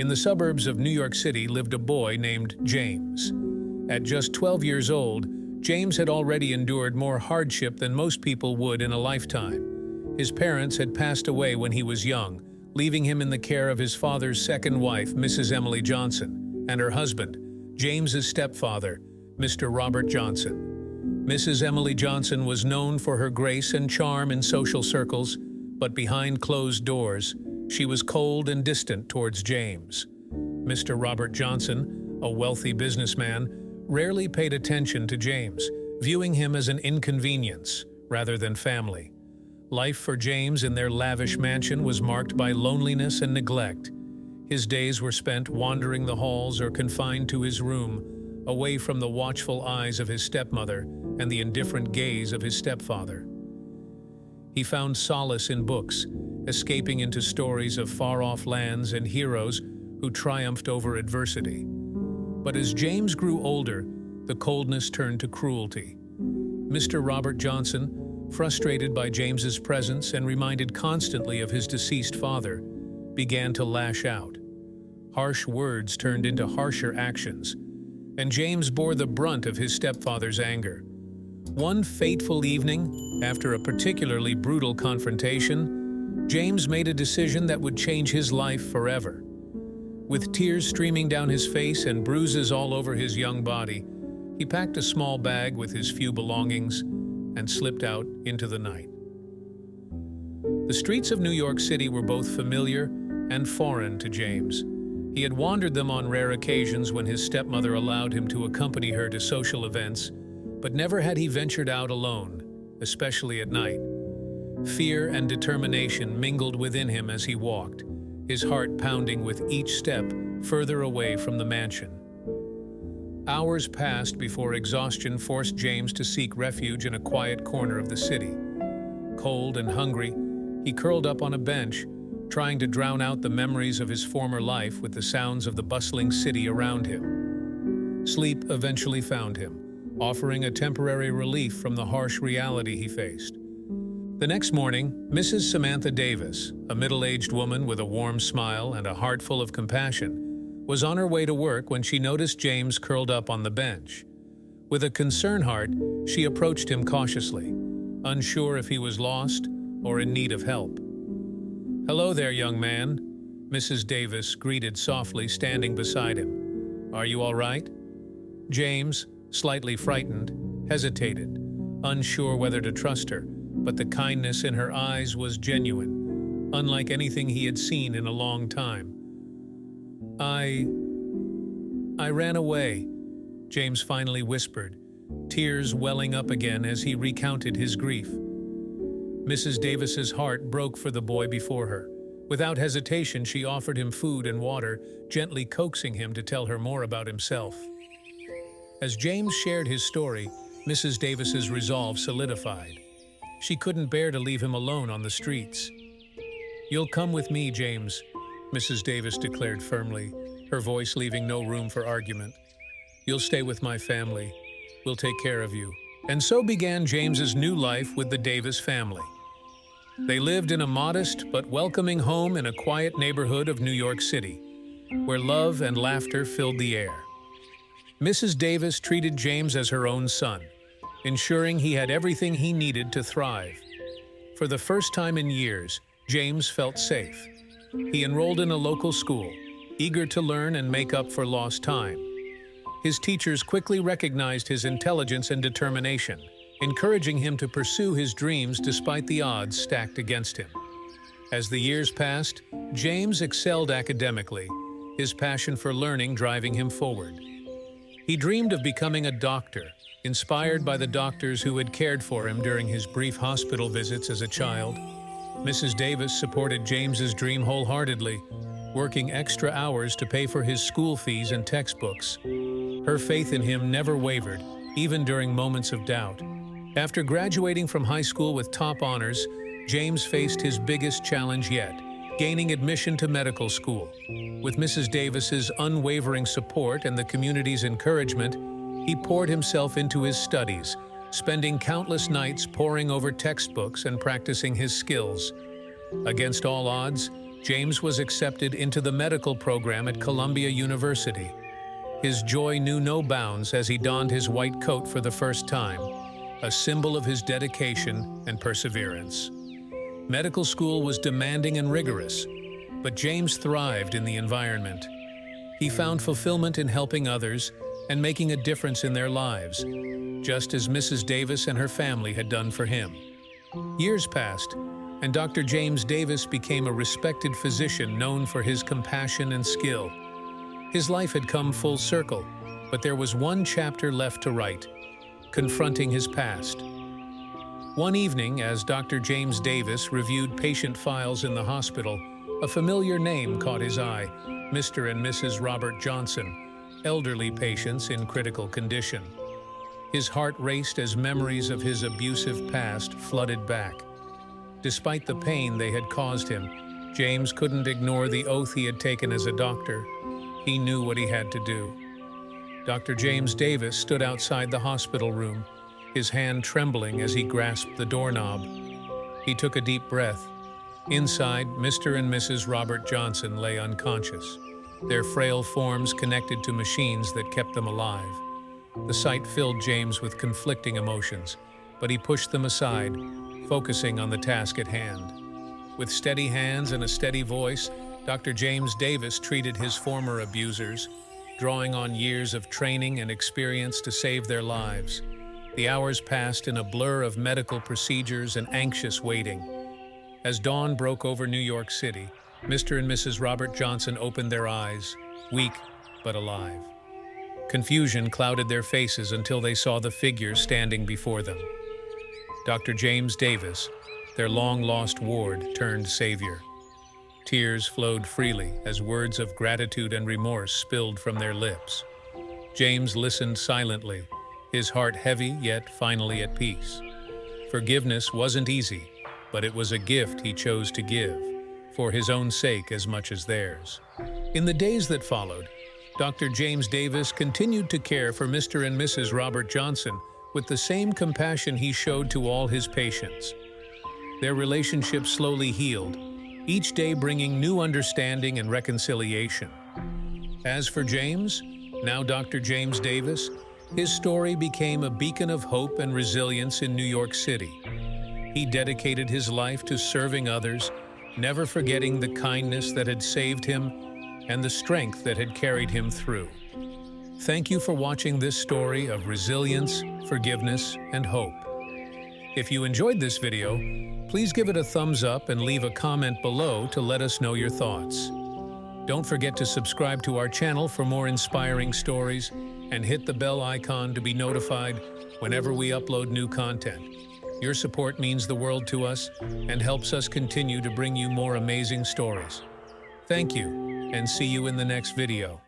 In the suburbs of New York City lived a boy named James. At just 12 years old, James had already endured more hardship than most people would in a lifetime. His parents had passed away when he was young, leaving him in the care of his father's second wife, Mrs. Emily Johnson, and her husband, James's stepfather, Mr. Robert Johnson. Mrs. Emily Johnson was known for her grace and charm in social circles, but behind closed doors, she was cold and distant towards James. Mr. Robert Johnson, a wealthy businessman, rarely paid attention to James, viewing him as an inconvenience rather than family. Life for James in their lavish mansion was marked by loneliness and neglect. His days were spent wandering the halls or confined to his room, away from the watchful eyes of his stepmother and the indifferent gaze of his stepfather. He found solace in books, escaping into stories of far-off lands and heroes who triumphed over adversity. But as James grew older, the coldness turned to cruelty. Mr. Robert Johnson, frustrated by James's presence and reminded constantly of his deceased father, began to lash out. Harsh words turned into harsher actions, and James bore the brunt of his stepfather's anger. One fateful evening, after a particularly brutal confrontation, James made a decision that would change his life forever. With tears streaming down his face and bruises all over his young body, he packed a small bag with his few belongings and slipped out into the night. The streets of New York City were both familiar and foreign to James. He had wandered them on rare occasions when his stepmother allowed him to accompany her to social events, but never had he ventured out alone, especially at night. Fear and determination mingled within him as he walked, his heart pounding with each step further away from the mansion. Hours passed before exhaustion forced James to seek refuge in a quiet corner of the city. Cold and hungry, he curled up on a bench, trying to drown out the memories of his former life with the sounds of the bustling city around him. Sleep eventually found him, offering a temporary relief from the harsh reality he faced. The next morning, Mrs. Samantha Davis, a middle-aged woman with a warm smile and a heart full of compassion, was on her way to work when she noticed James curled up on the bench. With a concerned heart, she approached him cautiously, unsure if he was lost or in need of help. "Hello there, young man," Mrs. Davis greeted softly, standing beside him. "Are you all right?" James, slightly frightened, hesitated, unsure whether to trust her, but the kindness in her eyes was genuine, unlike anything he had seen in a long time. I ran away," James finally whispered, tears welling up again as he recounted his grief. Mrs. Davis's heart broke for the boy before her. Without hesitation, she offered him food and water, gently coaxing him to tell her more about himself. As James shared his story, Mrs. Davis's resolve solidified. She couldn't bear to leave him alone on the streets. "You'll come with me, James," Mrs. Davis declared firmly, her voice leaving no room for argument. "You'll stay with my family. We'll take care of you." And so began James's new life with the Davis family. They lived in a modest but welcoming home in a quiet neighborhood of New York City, where love and laughter filled the air. Mrs. Davis treated James as her own son, ensuring he had everything he needed to thrive. For the first time in years, James felt safe. He enrolled in a local school, eager to learn and make up for lost time. His teachers quickly recognized his intelligence and determination, encouraging him to pursue his dreams despite the odds stacked against him. As the years passed, James excelled academically, his passion for learning driving him forward. He dreamed of becoming a doctor, inspired by the doctors who had cared for him during his brief hospital visits as a child. Mrs. Davis supported James's dream wholeheartedly, working extra hours to pay for his school fees and textbooks. Her faith in him never wavered, even during moments of doubt. After graduating from high school with top honors, James faced his biggest challenge yet, gaining admission to medical school. With Mrs. Davis's unwavering support and the community's encouragement, he poured himself into his studies, spending countless nights poring over textbooks and practicing his skills. Against all odds, James was accepted into the medical program at Columbia University. His joy knew no bounds as he donned his white coat for the first time, a symbol of his dedication and perseverance. Medical school was demanding and rigorous, but James thrived in the environment. He found fulfillment in helping others and making a difference in their lives, just as Mrs. Davis and her family had done for him. Years passed, and Dr. James Davis became a respected physician known for his compassion and skill. His life had come full circle, but there was one chapter left to write, confronting his past. One evening, as Dr. James Davis reviewed patient files in the hospital, a familiar name caught his eye, Mr. and Mrs. Robert Johnson, elderly patients in critical condition. His heart raced as memories of his abusive past flooded back. Despite the pain they had caused him, James couldn't ignore the oath he had taken as a doctor. He knew what he had to do. Dr. James Davis stood outside the hospital room, his hand trembling as he grasped the doorknob. He took a deep breath. Inside, Mr. and Mrs. Robert Johnson lay unconscious, their frail forms connected to machines that kept them alive. The sight filled James with conflicting emotions, but he pushed them aside, focusing on the task at hand. With steady hands and a steady voice, Dr. James Davis treated his former abusers, drawing on years of training and experience to save their lives. The hours passed in a blur of medical procedures and anxious waiting. As dawn broke over New York City, Mr. and Mrs. Robert Johnson opened their eyes, weak but alive. Confusion clouded their faces until they saw the figure standing before them. Dr. James Davis, their long-lost ward, turned savior. Tears flowed freely as words of gratitude and remorse spilled from their lips. James listened silently, his heart heavy yet finally at peace. Forgiveness wasn't easy, but it was a gift he chose to give, for his own sake as much as theirs. In the days that followed, Dr. James Davis continued to care for Mr. and Mrs. Robert Johnson with the same compassion he showed to all his patients. Their relationship slowly healed, each day bringing new understanding and reconciliation. As for James, now Dr. James Davis, his story became a beacon of hope and resilience in New York City. He dedicated his life to serving others, never forgetting the kindness that had saved him and the strength that had carried him through. Thank you for watching this story of resilience, forgiveness, and hope. If you enjoyed this video, please give it a thumbs up and leave a comment below to let us know your thoughts. Don't forget to subscribe to our channel for more inspiring stories and hit the bell icon to be notified whenever we upload new content. Your support means the world to us and helps us continue to bring you more amazing stories. Thank you, and see you in the next video.